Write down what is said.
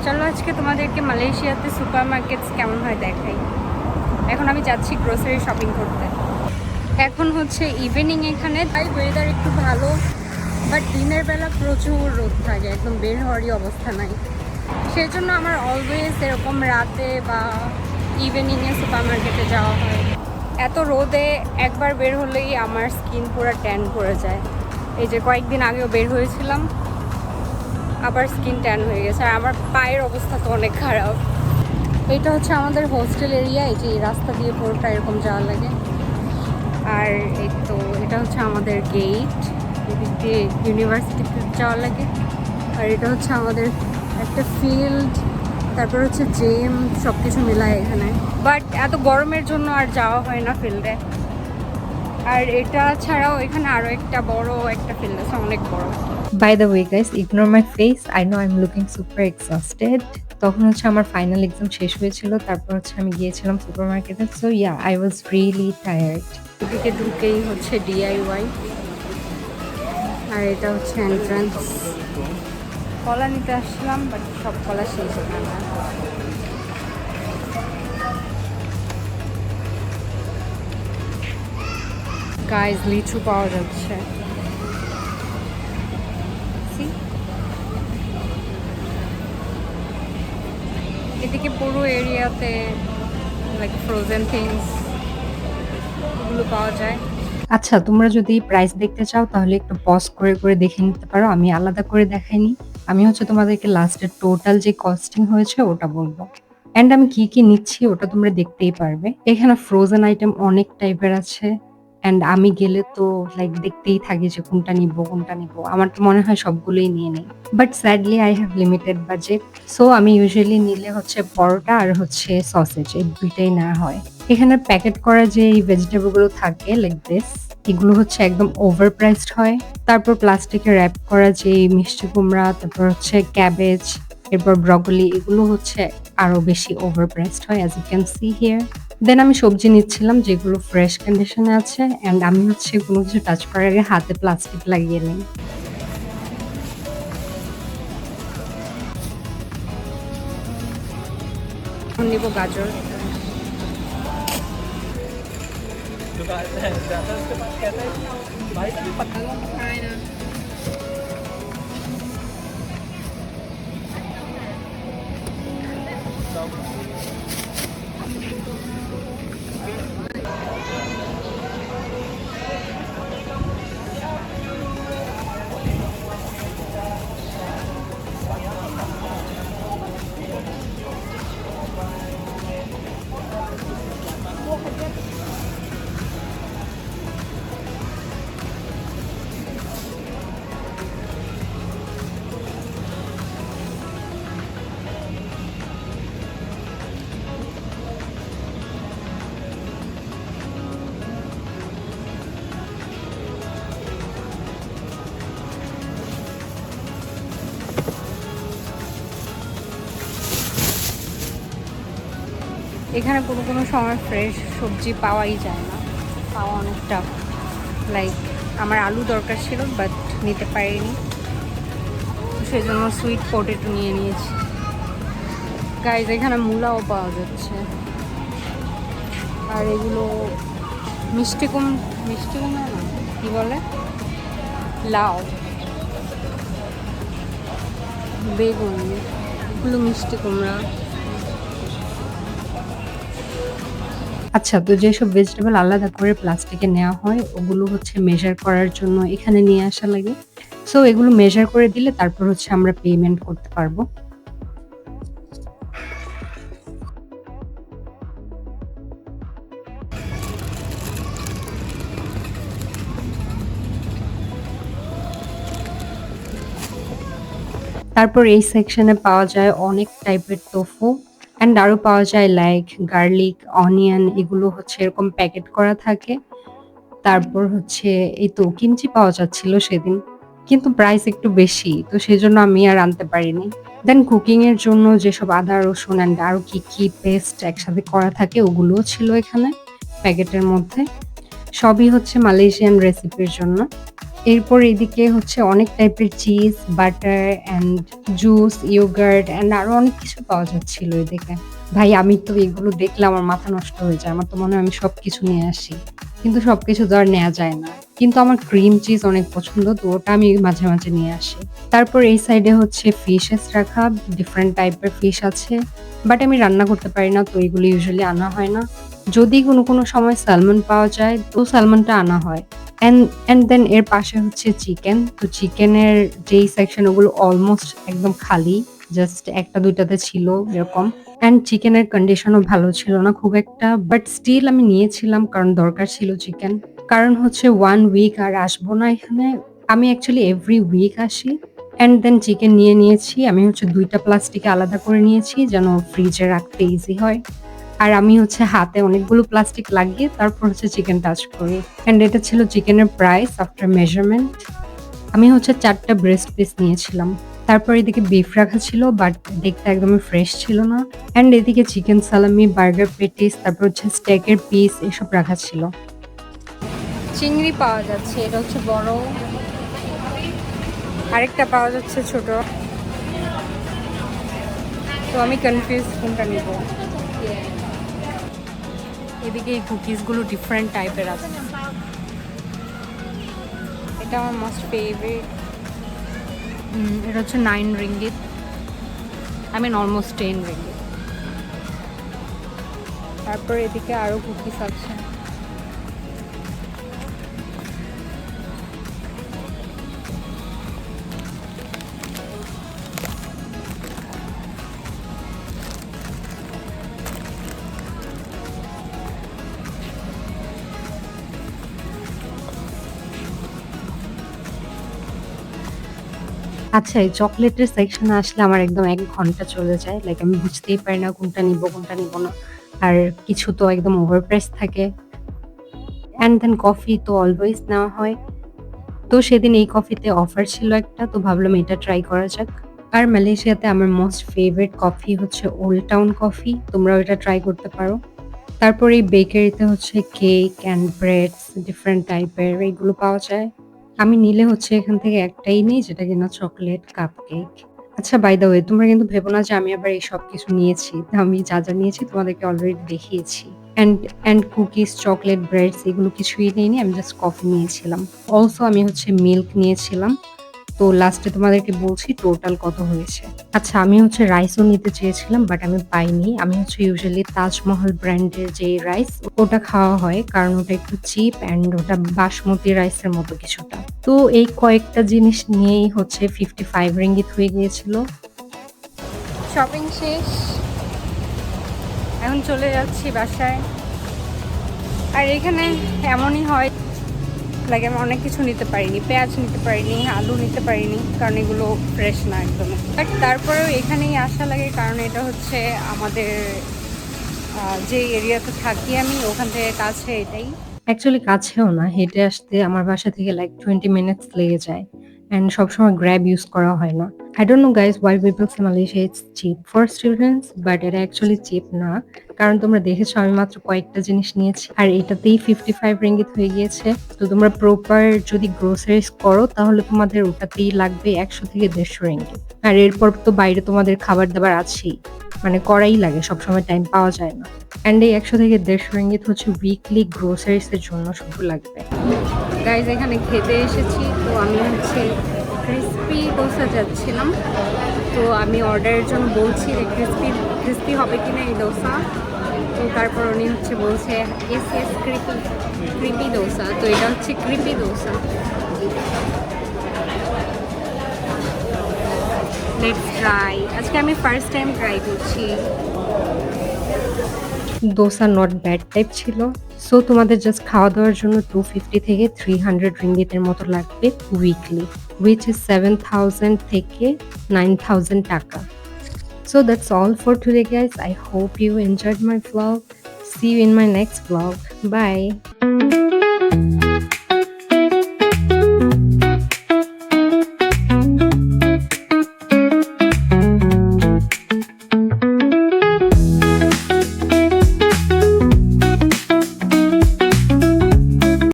চলো আজকে তোমাদেরকে মালয়েশিয়াতে সুপার মার্কেটস কেমন হয় দেখাই। এখন আমি যাচ্ছি গ্রোসারি শপিং করতে। এখন হচ্ছে ইভিনিং, এখানে তাই ওয়েদার একটু ভালো, বাট দিনের বেলা প্রচুর রোদ থাকে, একদম বের হওয়ারই অবস্থা নাই। সেই জন্য আমার অলওয়েজ এরকম রাতে বা ইভিনিংয়ে সুপার মার্কেটে যাওয়া হয়। এত রোদে একবার বের হলেই আমার স্কিন পুরো ট্যান পড়ে যায়। এই যে কয়েকদিন আগেও বের হয়েছিলাম, আবার স্কিন ট্যান হয়ে গেছে, আর আমার পায়ের অবস্থা তো অনেক খারাপ। এটা হচ্ছে আমাদের হোস্টেল এরিয়া, এই যে এই রাস্তা দিয়ে পুরোটা এরকম যাওয়া লাগে। আর এই তো এটা হচ্ছে আমাদের গেট, এদিক দিয়ে ইউনিভার্সিটিতে যাওয়া লাগে। আর এটা হচ্ছে আমাদের একটা ফিল্ড, তারপর হচ্ছে জিম, সব কিছু মিলায় এখানে। বাট এত গরমের জন্য আর যাওয়া হয় না ফিল্ডে। আর এটা ছাড়াও এখানে আরও একটা বড় একটা ফিল্ড আছে, অনেক বড়। By the way guys, ignore my face. I know I'm looking super exhausted. তখন হচ্ছে আমার ফাইনাল এক্সাম শেষ হয়েছিল, তারপর হচ্ছে আমি গিয়েছিলাম সুপারমার্কেটে। So yeah, I was really tired. এদিকে ঢুকেই হচ্ছে ডিআইওয়াই, আর এটা হচ্ছে এন্ট্রান্স। কলা নিতে আসলাম, বাট সব কলা শেষ এখানে। গাইজ লিচু পাওয়া যাচ্ছে। See? এদিকে পুরো এরিয়াতে লাইক ফ্রোজেন থিংস এগুলো পাওয়া যায়। আচ্ছা, তোমরা যদি প্রাইস দেখতে চাও তাহলে একটু পজ করে করে দেখে নিতে পারো, আমি আলাদা করে দেখাইনি। আমি হচ্ছে তোমাদেরকে লাস্টের টোটাল যে কস্টিং হয়েছে ওটা বলবো, অ্যান্ড আমি কি কি নিচ্ছি ওটা তোমরা দেখতেই পারবে। এখানে ফ্রোজেন আইটেম অনেক টাইপের আছে, অ্যান্ড আমি গেলে তো লাইক দেখতেই থাকি যে কোনটা নিব কোনটা নিব। আমার তো মনে হয় সবগুলোই নিয়ে নিই, but sadly I have limited budget. So আমি ইউজুয়ালি নিলে হচ্ছে পরোটা আর হচ্ছে সসেজ, এই দুইটাই নেওয়া হয়। এখানে প্যাকেট করা যে এই ভেজিটেবল গুলো থাকে লাইক দিস, এগুলো হচ্ছে একদম ওভার প্রাইসড হয়। তারপর প্লাস্টিকে র্যাপ করা যে মিষ্টি কুমড়া, তারপর হচ্ছে ক্যাবেজ, এরপর ব্রকলি, এগুলো হচ্ছে আরো বেশি ওভার প্রাইসড হয়, as you can see here. Then আমি সবজি নিচ্ছিলাম যেগুলো ফ্রেশ কন্ডিশনে আছে, অ্যান্ড আমি হচ্ছে কোনো কিছু টাচ করার আগে হাতে প্লাস্টিক লাগিয়ে নিই। এখন নিব গাজর। এখানে কোনো সময় ফ্রেশ সবজি পাওয়াই যায় না, পাওয়া অনেক টাফ। লাইক আমার আলু দরকার ছিল, বাট নিতে পারিনি, সেজন্য সুইট পটেটো নিয়ে নিয়েছি। গাইজ এখানে মূলাও পাওয়া যাচ্ছে, আর এগুলো মিষ্টি কুমড়া না, কি বলে, লাউ, বেগুন, এগুলো মিষ্টি কুমড়া। আচ্ছা, তো যেসব ভেজিটেবল আলাদা করে প্লাস্টিকে নেওয়া হয় ওগুলো হচ্ছে মেজার করার জন্য এখানে নিয়ে আসা লাগে। সো এগুলো মেজার করে দিলে তারপর হচ্ছে আমরা পেমেন্ট করতে পারবো। তারপর এই সেকশনে পাওয়া যায় অনেক টাইপের টোফু, অ্যান্ড আরো পাওয়া যায় লাইক গার্লিক, অনিয়ন, এগুলো হচ্ছে এরকম প্যাকেট করা থাকে। তারপর হচ্ছে এই তো কিমচি পাওয়া যাচ্ছিল সেদিন, কিন্তু প্রাইস একটু বেশি, তো সেজন্য আমি আর আনতে পারিনি। দেন কুকিং এর জন্য যেসব আদা রসুন অ্যান্ড আরো কি কি পেস্ট একসাথে করা থাকে ওগুলোও ছিল এখানে প্যাকেটের মধ্যে। সবই হচ্ছে মালয়েশিয়ান রেসিপির জন্য। এরপর এদিকে হচ্ছে অনেক টাইপের cheese, butter and juice, yogurt and আরো অনেক কিছু পাওয়া যাচ্ছিল এদিকে। ভাই আমি তো এগুলো দেখলে আমার মাথা নষ্ট হয়ে যায়। আমার তো মনে হয় আমি সবকিছু নিয়ে আসি। কিন্তু সবকিছু তো আর নেয়া যায় না। কিন্তু আমার ক্রিম চিজ অনেক পছন্দ, তো ওটা আমি মাঝে, মাঝে নিয়ে আসি। তারপর এই সাইডে হচ্ছে ফিশেস রাখা, ডিফারেন্ট টাইপের ফিশ আছে। বাট আমি রান্না করতে পারি না, তো এগুলো ইউজুয়ালি আনা হয় না। যদি কোনো সময় স্যালমন পাওয়া যায়, তো স্যালমনটা আনা হয়। অ্যান্ড দেন এর পাশে হচ্ছে চিকেন। তো চিকেনের যেই সেকশন ওগুলো অলমোস্ট একদম খালি। জাস্ট ১ টা ২ টাতে ছিল এরকম। অ্যান্ড চিকেনের কন্ডিশনও ভালো ছিল না খুব একটা। বাট স্টিল আমি নিয়েছিলাম কারণ দরকার ছিল চিকেন। কারণ হচ্ছে 1 উইক আর আসবো না এখানে। আমি অ্যাকচুয়ালি এভরি উইক আসি। অ্যান্ড দেন চিকেন নিয়েছি। আমি হচ্ছে ২ টা প্লাস্টিকে আলাদা করে নিয়েছি যেন ফ্রিজে রাখতে ইজি হয়। আর আমি হচ্ছে হাতে অনেকগুলো প্লাস্টিক লাগিয়ে তারপর হচ্ছে চিকেন টাচ করি। অ্যান্ড এটা ছিল চিকেনের প্রাইস আফটার মেজারমেন্ট। আমি হচ্ছে ৪ টা ব্রেস্ট পিস নিয়েছিলাম। তারপর এদিকে বিফ রাখা ছিল বাট দেখতে একদমই ফ্রেশ ছিল না। অ্যান্ড এদিকে চিকেন সালামি, বার্গার প্যাটিস, তারপর হচ্ছে স্টেকের পিস এসব রাখা ছিল। চিংড়ি পাওয়া যাচ্ছে, এটা হচ্ছে বড়, আরেকটা পাওয়া যাচ্ছে ছোট। তো আমি কনফিউজ কোনটা নিব। এদিকে এই কুকিজগুলো ডিফারেন্ট টাইপের আছে। এটা আমার মোস্ট ফেভারিট। এটা হচ্ছে 9 ringgit, I mean almost 10 ringgit. তারপর এদিকে আরো কুকিজ আছে। আচ্ছা, এই চকোলেটের সেকশনে আসলে আমার একদম ১ ঘন্টা চলে যায়। লাইক আমি বুঝতেই পারি না কোনটা কোনটা নিব না। আর কিছু তো একদম ওভার প্রাইস থাকে। অ্যান্ড দেন কফি তো অলওয়েজ নেওয়া হয়। তো সেদিন এই কফিতে অফার ছিল একটা, তো ভাবলাম এটা ট্রাই করা যাক। আর মালয়েশিয়াতে আমার মোস্ট ফেভারিট কফি হচ্ছে ওল্ড টাউন কফি। তোমরাও এটা ট্রাই করতে পারো। তারপর এই বেকারিতে হচ্ছে কেক অ্যান্ড ব্রেডস ডিফারেন্ট টাইপের এগুলো পাওয়া যায়। আমি নিলে হচ্ছে এখান থেকে একটাই নিই যেটা কিনা চকোলেট কাপকেক। আচ্ছা বাই দ্য ওয়ে তোমরা কিন্তু ভেবো না যে আমি আবার এই সব কিছু নিয়েছি। আমি যা নিয়েছি তোমাদেরকে অলরেডি দেখিয়েছি। অ্যান্ড কুকিজ, চকলেট, ব্রেডস এগুলো কিছুই নেইনি। আমি জাস্ট কফি নিয়েছিলাম। অলসো আমি হচ্ছে মিল্ক নিয়েছিলাম। তো লাস্টে তোমাদেরকে বলছি টোটাল কত হয়েছে। আচ্ছা আমি হচ্ছে রাইসও নিতে চেয়েছিলাম বাট আমি পাইনি। আমি হচ্ছে ইউজুয়ালি তাজমহল ব্র্যান্ডের যে রাইস ওটা খাওয়া হয় কারণ ওটা একটু চিপ অ্যান্ড ওটা বাসমতি রাইসের মতো কিছুটা। তো এই কয়েকটা জিনিস নিয়েই হচ্ছে 55 রিঙ্গিত হয়ে গিয়েছিল। শপিং শেষ, এখন চলে যাচ্ছি বাসায়। আর এখানে এমনই হয়, লাগে আমি অনেক কিছু নিতে পারিনি, পেঁয়াজ নিতে পারিনি, আলু নিতে পারিনি কারণ এগুলো ফ্রেশ না একদম। বাট তারপরেও এখানেই আসা লাগে কারণ এটা হচ্ছে আমাদের যে এরিয়াতে থাকি আমি ওখান থেকে কাছে এটাই। অ্যাকচুয়ালি কাছেও না, হেঁটে আসতে আমার বাসা থেকে লাইক 20 মিনিটস লেগে যায়। অ্যান্ড সবসময় গ্র্যাব ইউজ করা হয় না। I don't know guys why people say Malaysia it's cheap for students, but এটা অ্যাকচুয়ালি চিপ না। কারণ তোমরা দেখেছো আমি মাত্র কয়েকটা জিনিস নিয়েছি। আর এটাতেই 55 রিঙ্গিত হয়ে গিয়েছে। তো তোমরা প্রপার যদি গ্রোসারিজ করো তাহলে তোমাদের ওটাতেই লাগবে ১০০ থেকে ১৫০ রিঙ্গিত। আর এরপর তো বাইরে তোমাদের খাবার-দাবার আছেই। মানে করাই লাগে, সবসময় টাইম পাওয়া যায় না। অ্যান্ড এই ১০০ থেকে ১৫০ রিঙ্গিত হচ্ছে উইকলি গ্রোসারিজ এর জন্য শুধু লাগবে। গাইজ এখানে খেতে এসেছি, তো আমি হচ্ছে ক্রিস্পি ডোসা যাচ্ছিলাম। তো আমি অর্ডারের জন্য বলছি যে ক্রিস্পি হবে কিনা এই ডোসা। তো তারপর উনি হচ্ছে বলছে এস ক্রিপি ডোসা। তো এটা হচ্ছে ক্রিপি ডোসা। Let's try. আজকে আমি ফার্স্ট টাইম ট্রাই করছি। দোসা নট ব্যাড টাইপ ছিল। সো তোমাদের জাস্ট খাওয়া-দাওয়ার জন্য 250 থেকে 300 রিঙ্গিতের মতো লাগবে উইকলি, which is 7,000 থেকে 9,000 টাকা। So that's all for today guys. I hope you enjoyed my vlog. See you in my next vlog. Bye.